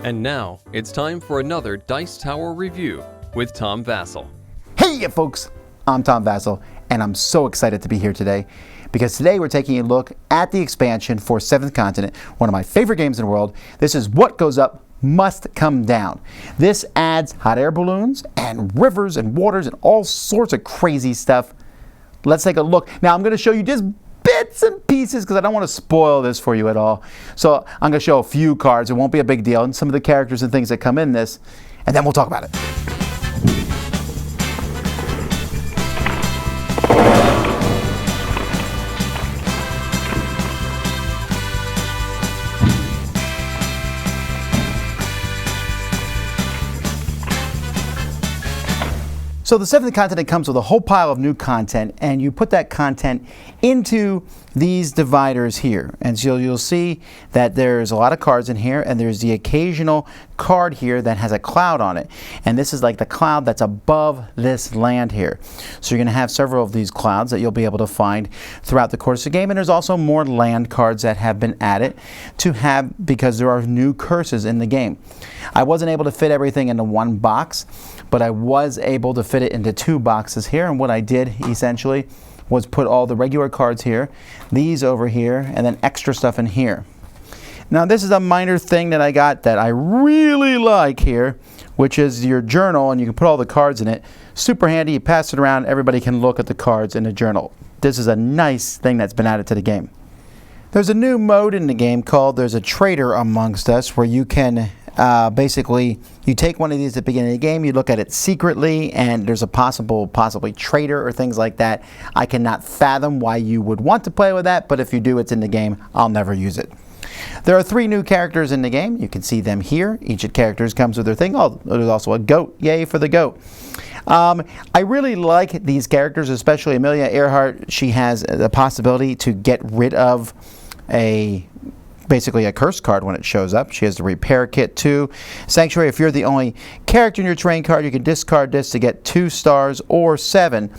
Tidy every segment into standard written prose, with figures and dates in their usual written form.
And now, it's time for another Dice Tower review with Tom Vasel. Hey folks, I'm Tom Vasel, and I'm so excited to be here today because today we're taking a look at the expansion for 7th Continent, one of my favorite games in the world. This is What Goes Up Must Come Down. This adds hot air balloons and rivers and waters and all sorts of crazy stuff. Let's take a look. Now I'm going to show you just bits and pieces because I don't want to spoil this for you at all. So I'm going to show a few cards. It won't be a big deal, and some of the characters and things that come in this, and then we'll talk about it. So the 7th Continent comes with a whole pile of new content, and you put that content into these dividers here. And so you'll see that there's a lot of cards in here, and there's the occasional card here that has a cloud on it. And this is like the cloud that's above this land here. So you're going to have several of these clouds that you'll be able to find throughout the course of the game. And there's also more land cards that have been added to have because there are new curses in the game. I wasn't able to fit everything into one box, but I was able to fit it into 2 boxes here. And what I did essentially was put all the regular cards here, these over here, and then extra stuff in here. Now this is a minor thing that I got that I really like here, which is your journal, and you can put all the cards in it. Super handy. You pass it around, everybody can look at the cards in the journal. This is a nice thing that's been added to the game. There's a new mode in the game called There's a Traitor Amongst Us, where you can basically, you take one of these at the beginning of the game, you look at it secretly, and there's a possibly traitor or things like that. I cannot fathom why you would want to play with that, but if you do, it's in the game. I'll never use it. There are 3 new characters in the game. You can see them here. Each of the characters comes with their thing. Oh, there's also a goat. Yay for the goat. I really like these characters, especially Amelia Earhart. She has the possibility to get rid of basically a curse card when it shows up. She has the repair kit too. Sanctuary, if you're the only character in your terrain card, you can discard this to get 2 stars or 7.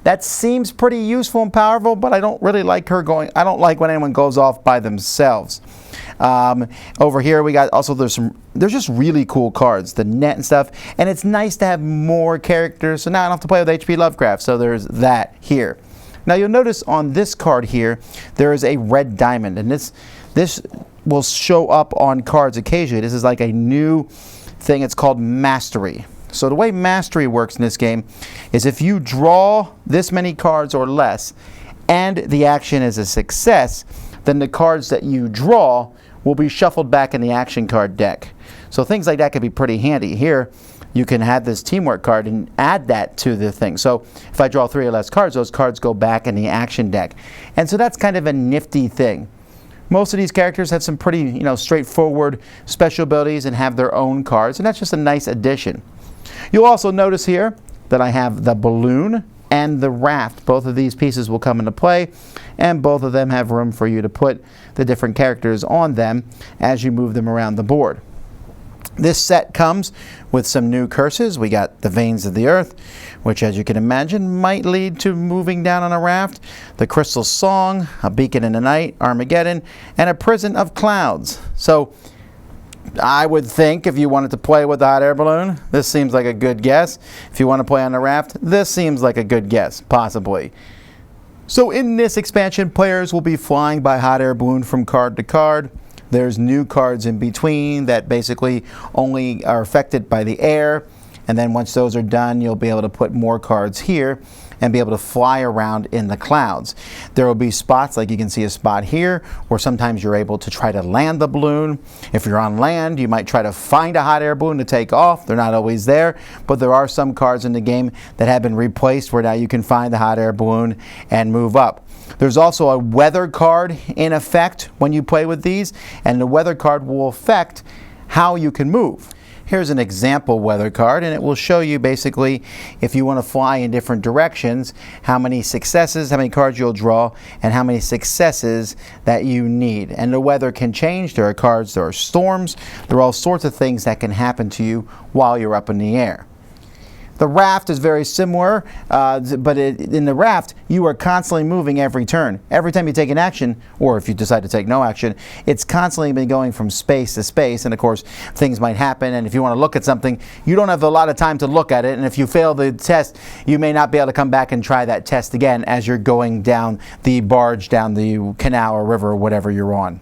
That seems pretty useful and powerful, but I don't really like her going. I don't like when anyone goes off by themselves. Over here we got also there's just really cool cards, the net and stuff, and it's nice to have more characters. So now I don't have to play with H.P. Lovecraft. So there's that here. Now you'll notice on this card here there is a red diamond, and this will show up on cards occasionally. This is like a new thing. It's called Mastery. So the way Mastery works in this game is if you draw this many cards or less and the action is a success, then the cards that you draw will be shuffled back in the action card deck. So things like that can be pretty handy. Here you can have this teamwork card and add that to the thing. So if I draw 3 or less cards, those cards go back in the action deck. And so that's kind of a nifty thing. Most of these characters have some pretty, straightforward special abilities and have their own cards, and that's just a nice addition. You'll also notice here that I have the balloon and the raft. Both of these pieces will come into play, and both of them have room for you to put the different characters on them as you move them around the board. This set comes with some new curses. We got the Veins of the Earth, which as you can imagine might lead to moving down on a raft, the Crystal Song, a Beacon in the Night, Armageddon, and a Prison of Clouds. So I would think if you wanted to play with the hot air balloon, this seems like a good guess. If you want to play on the raft, this seems like a good guess, possibly. So in this expansion, players will be flying by hot air balloon from card to card. There's new cards in between that basically only are affected by the air. And then once those are done, you'll be able to put more cards here and be able to fly around in the clouds. There will be spots, like you can see a spot here, where sometimes you're able to try to land the balloon. If you're on land, you might try to find a hot air balloon to take off. They're not always there, but there are some cards in the game that have been replaced where now you can find the hot air balloon and move up. There's also a weather card in effect when you play with these, and the weather card will affect how you can move. Here's an example weather card, and it will show you basically if you want to fly in different directions, how many successes, how many cards you'll draw, and how many successes that you need. And the weather can change. There are cards, there are storms, there are all sorts of things that can happen to you while you're up in the air. The raft is very similar, but in the raft, you are constantly moving every turn. Every time you take an action, or if you decide to take no action, it's constantly been going from space to space, and of course, things might happen, and if you want to look at something, you don't have a lot of time to look at it, and if you fail the test, you may not be able to come back and try that test again as you're going down the barge, down the canal or river or whatever you're on.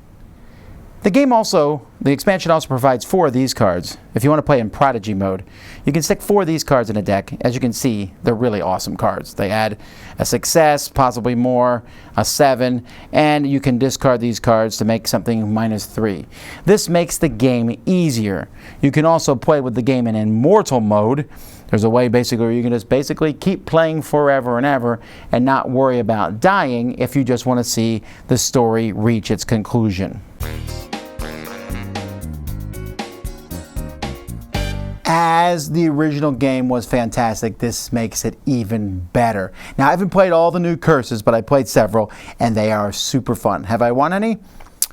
The expansion also provides 4 of these cards. If you want to play in Prodigy mode, you can stick 4 of these cards in a deck. As you can see, they're really awesome cards. They add a success, possibly more, a 7, and you can discard these cards to make something -3. This makes the game easier. You can also play with the game in Immortal mode. There's a way basically where you can just basically keep playing forever and ever and not worry about dying if you just want to see the story reach its conclusion. As the original game was fantastic, this makes it even better. Now, I haven't played all the new curses, but I played several, and they are super fun. Have I won any?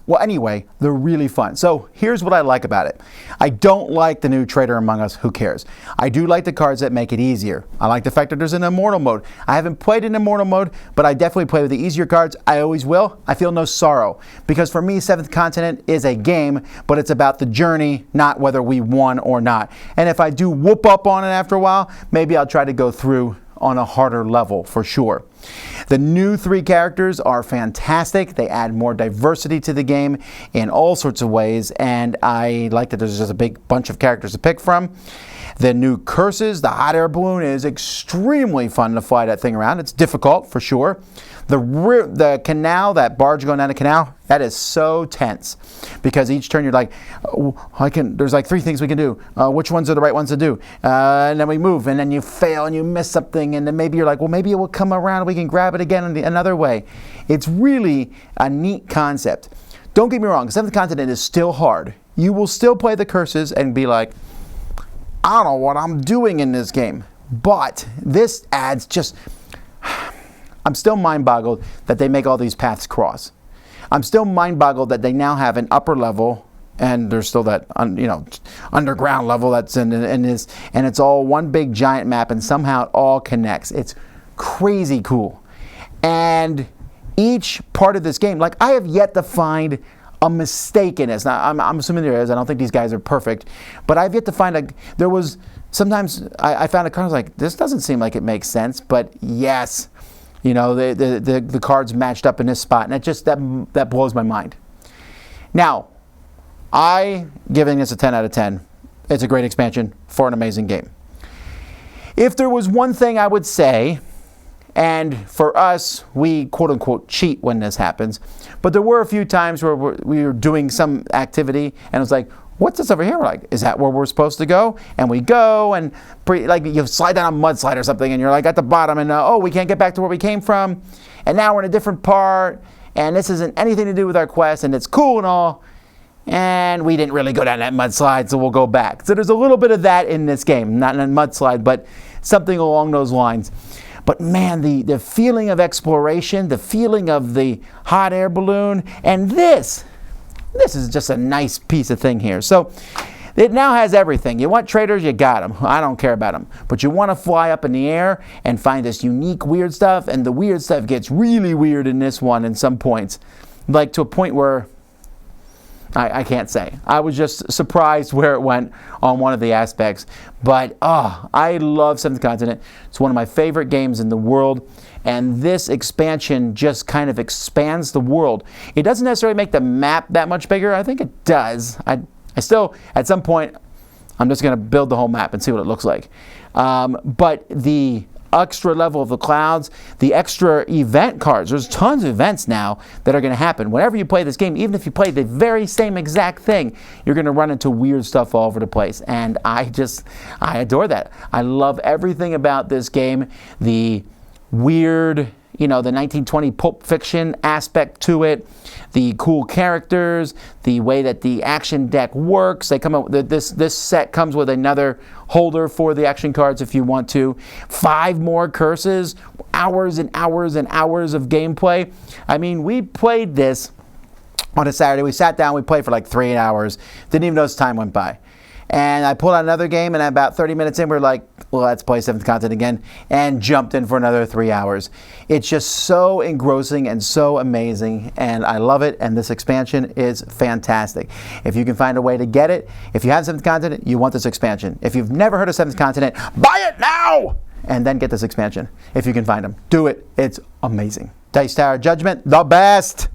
Well, anyway, they're really fun. So here's what I like about it. I don't like the new Traitor Among Us. Who cares? I do like the cards that make it easier. I like the fact that there's an Immortal mode. I haven't played in Immortal mode, but I definitely play with the easier cards. I always will. I feel no sorrow. Because for me, Seventh Continent is a game, but it's about the journey, not whether we won or not. And if I do whoop up on it after a while, maybe I'll try to go through on a harder level for sure. The new 3 characters are fantastic. They add more diversity to the game in all sorts of ways, and I like that there's just a big bunch of characters to pick from. The new curses, the hot air balloon is extremely fun to fly that thing around. It's difficult for sure. The canal, that barge going down the canal, that is so tense because each turn you're like, oh, there's like 3 things we can do. Which ones are the right ones to do? And then we move, and then you fail and you miss something, and then maybe you're like, well, maybe it will come around and we can grab it again another way. It's really a neat concept. Don't get me wrong, Seventh Continent is still hard. You will still play the curses and be like, I don't know what I'm doing in this game. But this adds just... I'm still mind-boggled that they make all these paths cross. I'm still mind-boggled that they now have an upper level, and there's still that underground level that's in this, and it's all one big giant map, and somehow it all connects. It's crazy cool. And each part of this game, like I have yet to find a mistake in this. Now, I'm assuming there is. I don't think these guys are perfect, but I've yet to find there was sometimes I found a card I was like, this doesn't seem like it makes sense, but yes. You know, the cards matched up in this spot, and it just that blows my mind. Now, giving this a 10 out of 10. It's a great expansion for an amazing game. If there was one thing I would say, and for us, we quote-unquote cheat when this happens, but there were a few times where we were doing some activity, and it was like, what's this over here? We're like, is that where we're supposed to go? And we go, and like you slide down a mudslide or something, and you're like at the bottom, and oh, we can't get back to where we came from, and now we're in a different part, and this isn't anything to do with our quest, and it's cool and all, and we didn't really go down that mudslide, so we'll go back. So there's a little bit of that in this game, not in a mudslide, but something along those lines. But man, the feeling of exploration, the feeling of the hot air balloon, and this is just a nice piece of thing here. So it now has everything. You want traders, you got them. I don't care about them. But you want to fly up in the air and find this unique weird stuff, and the weird stuff gets really weird in this one in some points. Like to a point where I can't say. I was just surprised where it went on one of the aspects. But I love Seventh Continent. It's one of my favorite games in the world. And this expansion just kind of expands the world. It doesn't necessarily make the map that much bigger. I think it does. I still, at some point, I'm just going to build the whole map and see what it looks like. But the extra level of the clouds, the extra event cards, there's tons of events now that are going to happen. Whenever you play this game, even if you play the very same exact thing, you're going to run into weird stuff all over the place. And I adore that. I love everything about this game. The weird, the 1920 Pulp Fiction aspect to it, the cool characters, the way that the action deck works. They come up with this set comes with another holder for the action cards if you want to. 5 more curses, hours and hours and hours of gameplay. I mean, we played this on a Saturday. We sat down, we played for like 3 hours. Didn't even notice time went by. And I pulled out another game, and about 30 minutes in, we're like, well, let's play 7th Continent again, and jumped in for another 3 hours. It's just so engrossing and so amazing, and I love it, and this expansion is fantastic. If you can find a way to get it, if you have 7th Continent, you want this expansion. If you've never heard of 7th Continent, buy it now! And then get this expansion, if you can find them. Do it. It's amazing. Dice Tower Judgment, the best!